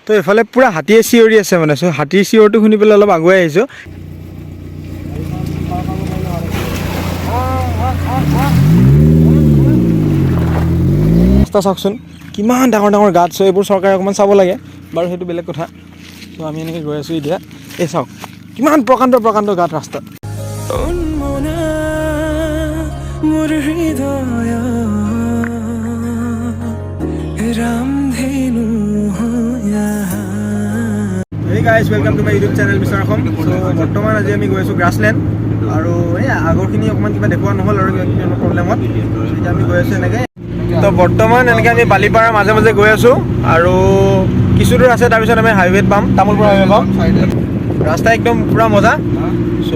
তো এফালে পুৰা হাতীয়ে চিঞৰি আছে মানে, চ' হাতীৰ চিঞৰটো শুনি পেলাই অলপ আগুৱাই আহিছোঁ। ৰাস্তা চাওকচোন কিমান ডাঙৰ ডাঙৰ গাঁত, চ' এইবোৰ চৰকাৰে অকণমান চাব লাগে বাৰু, সেইটো বেলেগ কথা। চ' আমি এনেকৈ গৈ আছোঁ এতিয়া, এই চাওক কিমান প্ৰকাণ্ড প্ৰকাণ্ড গাঁত ৰাস্তাত। Hey guys, welcome to my YouTube channel Mr. Assam. So বৰ্তমান আজি আমি গৈ আছোঁ গ্ৰাছলেণ্ড, আৰু এই আগৰখিনি অকণমান কিবা দেখুওৱা নহ'ল আৰু কিবা প্ৰব্লেমত, এতিয়া আমি গৈ আছোঁ এনেকৈ। তো বৰ্তমান এনেকৈ আমি বালিপাৰাৰ মাজে মাজে গৈ আছোঁ, আৰু কিছু দূৰ আছে তাৰপিছত আমি হাইৱেত পাম, তামোলপুৰ হাইৱে পাম। ৰাস্তা একদম পূৰা মজা, চ'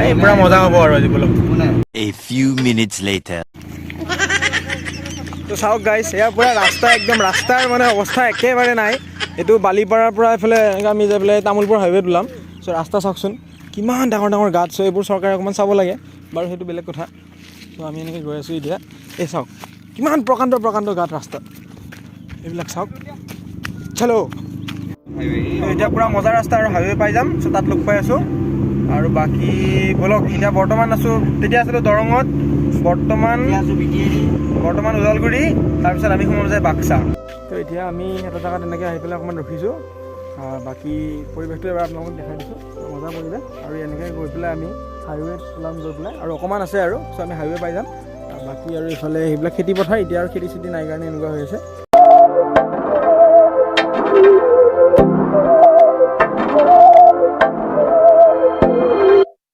এই পূৰা মজা হ'ব আৰু আজি বলক। A few minutes later. তো চাওক গাইছ, এয়া পূৰা ৰাস্তা একদম, ৰাস্তাৰ মানে অৱস্থা একেবাৰে নাই। এইটো বালিপাৰাৰ পৰা এইফালে আমি যাই পেলাই তামোলপুৰ হাইৱেত ওলাম। চ' ৰাস্তা চাওকচোন কিমান ডাঙৰ ডাঙৰ গাঁত, চ' এইবোৰ চৰকাৰে অকণমান চাব লাগে বাৰু, সেইটো বেলেগ কথা। চ' আমি এনেকৈ গৈ আছোঁ এতিয়া, এই চাওক কিমান প্ৰকাণ্ড প্ৰকাণ্ড গাঁত ৰাস্তাত, এইবিলাক চাওক। হেল্ল', এতিয়া পূৰা মজা ৰাস্তা আৰু হাইৱে পাই যাম, চ' তাত লগ পাই আছোঁ। আৰু বাকী বলক, এতিয়া বৰ্তমান আছোঁ, তেতিয়া আছিলোঁ দৰঙত, বৰ্তমান ওদালগুৰি, তাৰপিছত আমি সোমাম যায় বাক্সা। তো এতিয়া আমি এটা জেগাত এনেকৈ আহি পেলাই অকণমান ৰখিছোঁ। বাকী পৰিৱেশটো এবাৰ আপোনালোকক দেখাই দিছোঁ, মজা পৰিৱেশ। আৰু এনেকৈ গৈ পেলাই আমি হাইৱেত ওলাম গৈ পেলাই, আৰু অকণমান আছে আৰু, চ' আমি হাইৱে পাই যাম। বাকী আৰু এইফালে সেইবিলাক খেতি পথাৰ, এতিয়া আৰু খেতি চেতি নাই কাৰণে এনেকুৱা হৈ আছে।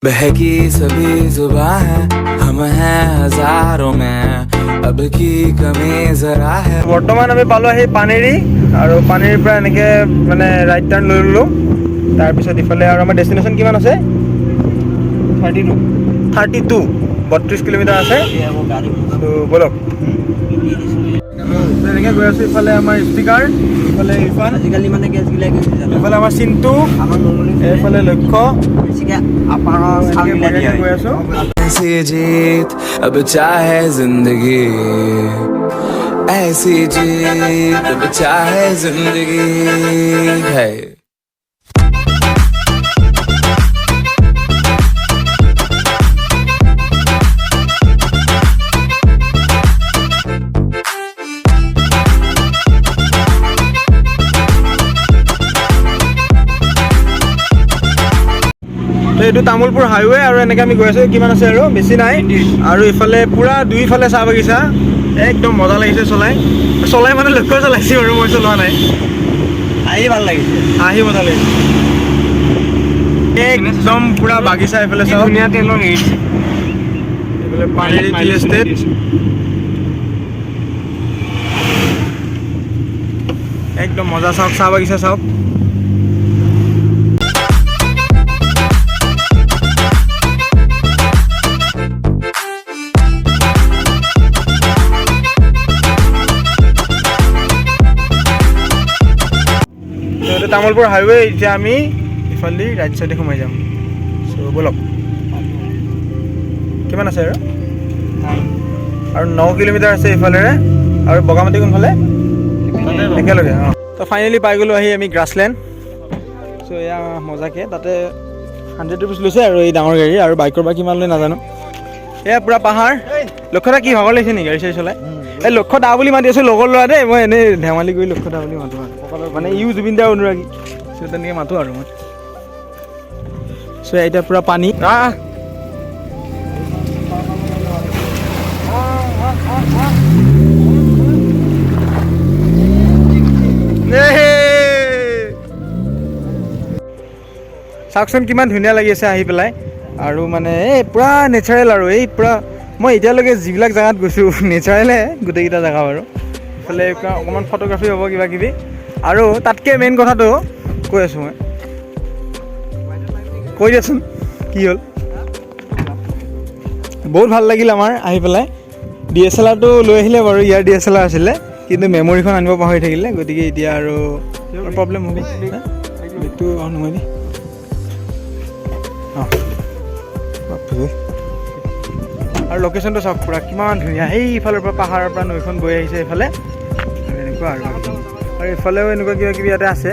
बहकी सभी जुबां है, हम हैं हजारों में, अब की कमी जरा है। বৰ্তমান আমি পালোঁ আহি পানেৰী, আৰু পানেৰীৰ পৰা এনেকৈ মানে ৰাইট টাৰ্ণ লৈ ল'লোঁ। তাৰপিছত ইফালে আৰু আমাৰ ডেষ্টিনেশ্যন কিমান আছে, 32 কিলোমিটাৰ আছে। ত' বলক এনেকৈ গৈ আছোঁ। ইফালে আমাৰ স্পীকাৰ, ইফালে ইৰফান, আজিকালি মানে ইফালে আমাৰ চিন্তু, এইফালে লক্ষ্য, গৈ আছোঁ। ऐसी जीत अब चाहे जिंदगी, ऐसी जीत अब चाहे जिंदगी है। এইটো তামোলপুৰ হাইৱে, আৰু এনেকৈ আমি গৈ আছোঁ, কিমান আছে আৰু বেছি নাই। আৰু ইফালে পূৰা দুইফালে চাহ বাগিচা, একদম মজা লাগিছে চলাই মানে লক্ষ্য চলাইছোঁ আৰু মই চলোৱা নাই। আহি ভাল লাগিছে, আহি মজা লাগিছে একদম পূৰা বাগিচা। এইফালে চাওক ধুনীয়া তেলৰ হেৰি, এইফালে পানেৰী টি এষ্টেট, একদম মজা। চাওক চাহ বাগিচা চাওক। তামোলপুৰ হাইৱে, এতিয়া আমি ইফালে ৰাইট চাইডে সোমাই যাম। চ' বলক, কিমান আছে আৰু 9 কিলোমিটাৰ আছে ইফালেৰে, আৰু বগামাটি কোনফালে একেলগে। তো ফাইনেলি পাই গ'লোঁ আহি আমি গ্ৰাছলেণ্ড। চ' এয়া মজাকৈ, তাতে 100 ৰুপিজ লৈছে আৰু এই ডাঙৰ গাড়ী, আৰু বাইকৰ বা কিমান লৈ নাজানো। এয়া পূৰা পাহাৰ। লক্ষ্যতা কি ভাগৰ লাগিছে নেকি গাড়ী চাড়ী চলাই? এই লক্ষ্য দা বুলি মাতি আছোঁ, লগৰ ল'ৰা দেই, মই এনেই ধেমালি কৰি লক্ষ্য দা বুলি মাতোঁ মানে, ইউ জুবিন দাৰ অনুৰাগী, চ' তেনেকৈ মাতোঁ আৰু মই। চ' এতিয়া পূৰা পানী। চাওকচোন কিমান ধুনীয়া লাগি আছে আহি পেলাই, আৰু মানে এই পূৰা নেচাৰেল, আৰু এই পূৰা মই এতিয়ালৈকে যিবিলাক জেগাত গৈছোঁ নেচাৰেলে গোটেইকেইটা জেগা বাৰু। ইফালে অকণমান ফটোগ্ৰাফী হ'ব কিবা কিবি, আৰু তাতকৈ মেইন কথাটো কৈ আছোঁ মই, কৈ দিয়াচোন কি হ'ল। বহুত ভাল লাগিল আমাৰ আহি পেলাই। DSLRটো লৈ আহিলে বাৰু, ইয়াৰ DSLR আছিলে, কিন্তু মেমৰিখন আনিব পাহৰি থাকিলে, গতিকে এতিয়া আৰু প্ৰব্লেম হ'ব। বেগটো নহয় নি, আৰু লোকেশ্যনটো চাওক পূৰা কিমান ধুনীয়া, সেইফালৰ পৰা পাহাৰৰ পৰা নৈখন বৈ আহিছে এইফালে, এনেকুৱা আৰু আৰু এইফালেও এনেকুৱা কিবা কিবি ইয়াতে আছে,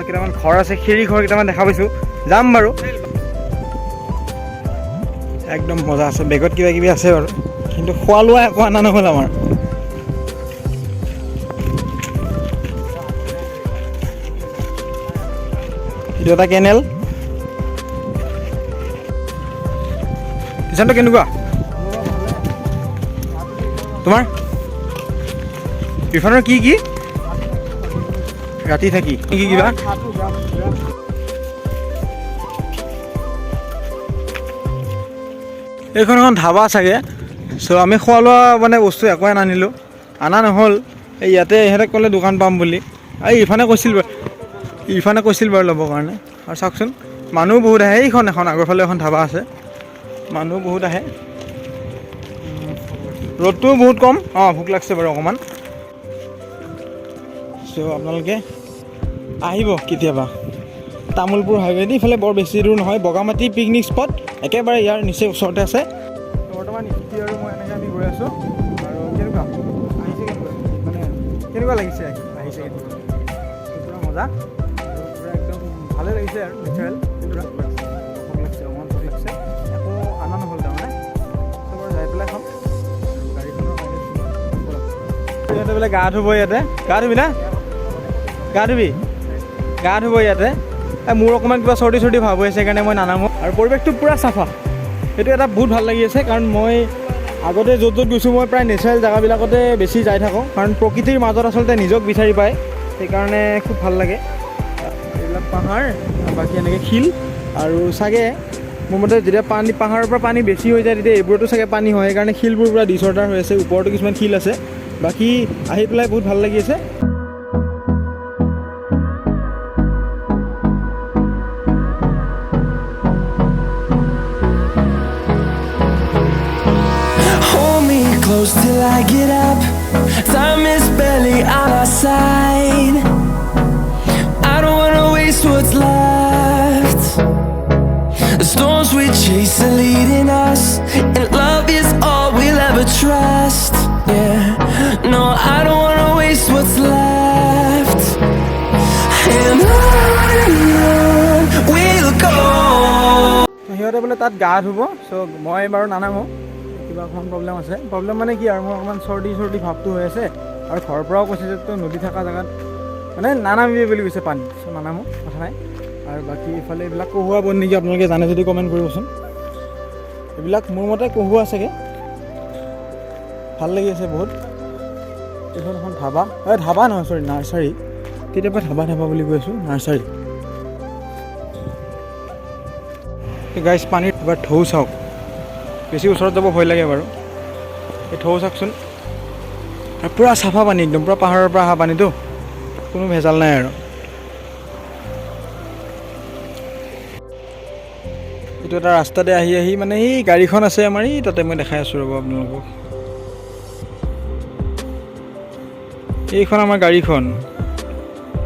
কেইটামান ঘৰ আছে, খেৰী ঘৰ কেইটামান দেখা পাইছোঁ, যাম বাৰু। একদম মজা আছে, বেগত কিবা কিবি আছে বাৰু, কিন্তু খোৱা লোৱা একো অনা নহ'ল আমাৰ। এইটো এটা কেনেল। কিষাণটো কেনেকুৱা তোমাৰ? ইৰফানৰ কি কি ৰাতি থাকি কি কিবা এইখন এখন ধাবা চাগে। চ' আমি খোৱা লোৱা মানে বস্তু একোৱে নানিলোঁ, অনা নহ'ল। এই ইয়াতে ইহঁতে ক'লে দোকান পাম বুলি, এই ইৰফানে কৈছিল বাৰু ল'বৰ কাৰণে। আৰু চাওকচোন মানুহ বহুত আহে, এইখন এখন আগৰ ফালে এখন ধাবা আছে, মানুহ বহুত আহে, ৰ'দটোও বহুত কম। ভোক লাগিছে বাৰু অকণমান। চ' আপোনালোকে আহিব কেতিয়াবা তামোলপুৰ হাইৱেদি, ইফালে বৰ বেছি দূৰ নহয়, বগামাটি পিকনিক স্পট একেবাৰে ইয়াৰ নিচেই ওচৰতে আছে। বৰ্তমান স্কুটি আৰু মই এনেকৈ আমি গৈ আছোঁ। আৰু কেনেকুৱা আহিছে, মানে কেনেকুৱা লাগিছে আহিছে পূৰা মজা, পূৰা একদম ভালে লাগিছে আৰু নেচাৰেল, পূৰা ভোক লাগিছে, অকণমান ভোক লাগিছে, একো আনা নহ'ল তাৰমানে। চবৰ যাই পেলাই খাম গাড়ীখনৰ ইয়াতে বোলে গা ধুব, ইয়াতে গা ধুবি না, গা ধুব ইয়াতে। মোৰ অকণমান কিবা চৰ্দি ভাৱ হৈ আছে, সেইকাৰণে মই নানামো। আৰু পৰিৱেশটো পূৰা চাফা, সেইটো এটা বহুত ভাল লাগি আছে। কাৰণ মই আগতে য'ত গৈছোঁ, মই প্ৰায় নেচাৰেল জেগাবিলাকতে বেছি যাই থাকোঁ, কাৰণ প্ৰকৃতিৰ মাজত আচলতে নিজক বিচাৰি পায়, সেইকাৰণে খুব ভাল লাগে। এইবিলাক পাহাৰ, বাকী এনেকৈ শিল, আৰু চাগে মোৰ মতে যেতিয়া পাহাৰৰ পৰা পানী বেছি হৈ যায়, তেতিয়া এইবোৰতো চাগে পানী হয়, সেইকাৰণে শিলবোৰ পূৰা ডিছঅৰ্ডাৰ হৈ আছে। ওপৰতো কিছুমান শিল আছে, বাকী আহি পেলাই বহুত ভাল লাগি আছে। Close till I get up, time is barely on our side. I don't wanna waste what's left. The storms we chase are leading us, and love is all we'll ever trust. Yeah, no, I don't wanna waste what's left. And on we'll go. সিহঁতে বোলে তাত গা ধুব, চ' মই বাৰু নানামো, কিবা অকণমান problem আছে। প্ৰব্লেম মানে কি আৰু, মোৰ অকণমান চৰ্দি ভাৱটো হৈ আছে, আৰু ঘৰৰ পৰাও কৈছে যে তই নদী থকা জেগাত মানে নানামিবি বুলি কৈছে পানী, চ' নানামো, কথা নাই। আৰু বাকী ইফালে এইবিলাক কহুৱা বন নেকি, আপোনালোকে জানে যদি কমেণ্ট কৰিবচোন। এইবিলাক মোৰ মতে কহুৱা চাগে, ভাল লাগি আছে বহুত। এইখন এখন ধাবা, ধাবা নহয় চৰি, নাৰ্চাৰী। কেতিয়াবা ধাবা বুলি কৈ আছোঁ, নাৰ্চাৰী। গাইছ পানীত এবাৰ ঢৌ চাওক, বেছি ওচৰত যাব ভয় লাগে বাৰু। এই ঢৌ চাওকচোন, আৰু পূৰা চাফা পানী, একদম পূৰা পাহাৰৰ পৰা অহা পানীটো, কোনো ভেজাল নাই আৰু। এইটো এটা ৰাস্তাতে আহি মানে এই গাড়ীখন আছে আমাৰ, এই তাতে মই দেখাই আছোঁ ৰ'ব আপোনালোকক। এইখন আমাৰ গাড়ীখন,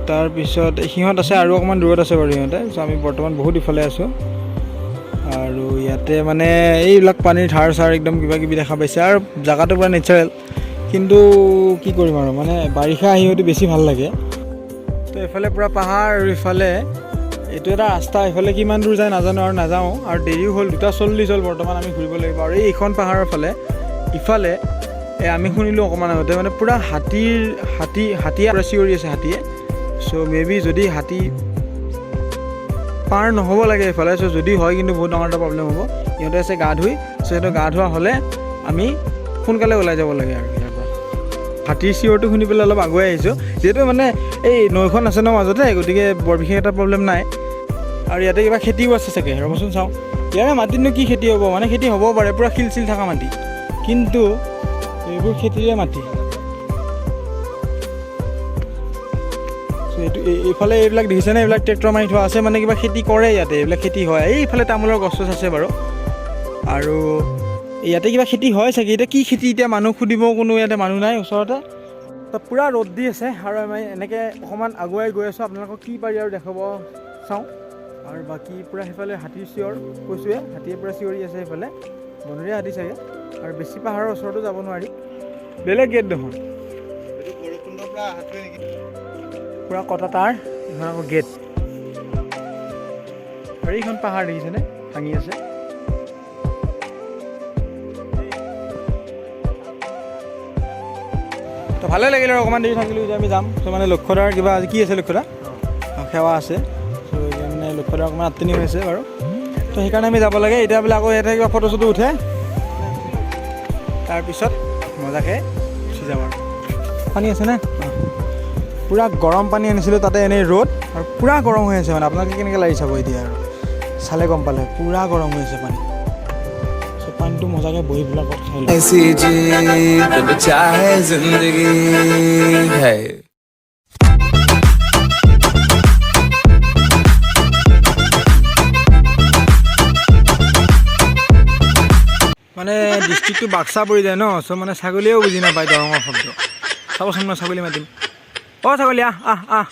তাৰপিছত সিহঁত আছে আৰু অকণমান দূৰত আছে বাৰু সিহঁতে। চ' আমি বৰ্তমান বহুত ইফালে আছোঁ, আৰু ইয়াতে মানে এইবিলাক পানীৰ ধাৰ চাৰ একদম কিবা কিবি দেখা পাইছে, আৰু জেগাটো পূৰা নেচাৰেল। কিন্তু কি কৰিম আৰু, মানে বাৰিষা আহি হয়তো বেছি ভাল লাগে। তো এইফালে পূৰা পাহাৰ, আৰু ইফালে এইটো এটা ৰাস্তা, এইফালে কিমান দূৰ যায় নাজানো, আৰু নাযাওঁ, আৰু দেৰিও হ'ল, 2:40 হ'ল বৰ্তমান, আমি ঘূৰিব লাগিব। আৰু এইখন পাহাৰৰ ফালে ইফালে আমি শুনিলোঁ অকণমান আগতে, মানে পূৰা হাতীয়ে পূৰা চিঞৰি আছে হাতীয়ে। চ' মেবি যদি হাতী পাৰ নহ'ব লাগে এইফালে, চ' যদি হয় কিন্তু বহুত ডাঙৰ এটা প্ৰব্লেম হ'ব। সিহঁতে আছে গা ধুই, চ' সিহঁতে গা ধোৱা হ'লে আমি সোনকালে ওলাই যাব লাগে আৰু ইয়াৰ পৰা। হাতীৰ চিঞৰটো শুনি পেলাই অলপ আগুৱাই আহিছোঁ, যিহেতু মানে এই নৈখন আছে ন মাজতে, গতিকে বৰ বিশেষ এটা প্ৰব্লেম নাই। আৰু ইয়াতে কিবা খেতিও আছে চাগে, ৰ'বচোন চাওঁ। ইয়াৰে মাটিতনো কি খেতি হ'ব, মানে খেতি হ'বও পাৰে, পূৰা শিল চিল থকা মাটি, কিন্তু এইবোৰ খেতিৰে মাটি। এইটো এইফালে এইবিলাক দেখিছেনে, এইবিলাক ট্ৰেক্টৰ মাৰি থোৱা আছে, মানে কিবা খেতি কৰে ইয়াতে, এইবিলাক খেতি হয়। এইফালে তামোলৰ গছ আছে বাৰু, আৰু ইয়াতে কিবা খেতি হয় চাগে। এতিয়া কি খেতি, এতিয়া মানুহ সুধিব কোনো ইয়াতে মানুহ নাই ওচৰতে। তো পূৰা ৰ'দ দি আছে, আৰু আমি এনেকৈ অকণমান আগুৱাই গৈ আছোঁ, আপোনালোকক কি পাৰি আৰু দেখাব চাওঁ। আৰু বাকী পূৰা সেইফালে হাতীৰ চিঞৰ, কৈছোঁৱে হাতীয়ে পূৰা চিঞৰি আছে সেইফালে, বনৰীয়া হাতী চাগে। আৰু বেছি পাহাৰৰ ওচৰতো যাব নোৱাৰি, বেলেগ গেট দেখোন। পুৰা কটা তাৰ এখন আকৌ গেট আৰু এইখন পাহাৰ দেখিছেনে ভাঙি আছে তো ভালে লাগিলে আৰু অকণমান দেৰি থাকিলোঁ এতিয়া আমি যাম তো মানে লক্ষ্যদাৰ কিবা আজি কি আছে লক্ষ্যদা সেৱা আছে ত' এতিয়া মানে লক্ষ্যদাৰ অকণমান আত্মীয় হৈ আছে বাৰু তো সেইকাৰণে আমি যাব লাগে এতিয়া বোলে আকৌ ইয়াতে কিবা ফটো চটো উঠে তাৰপিছত মজাকৈ গুচি যাম আৰু পানী আছেনে পুৰা গৰম পানী আনিছিলোঁ তাতে এনেই ৰ'দ আৰু পুৰা গৰম হৈ আছে মানে আপোনালোকে কেনেকৈ লাগি চাব এতিয়া আৰু চালে গম পালে পুৰা গৰম হৈ আছে পানী চ' পানীটো মজাকৈ বহি পেলাই ক'ত খাই লওঁ ऐसी जीत बचा है जिंदगी है মানে ডিষ্ট্ৰিক্টটো বাক্সা পৰি যায় ন চ' মানে ছাগলীয়েও বুজি নাপায় দৰঙৰ শব্দ চাবচোন মই ছাগলী মাতিম অ' ছাগলী আহ আহ আহ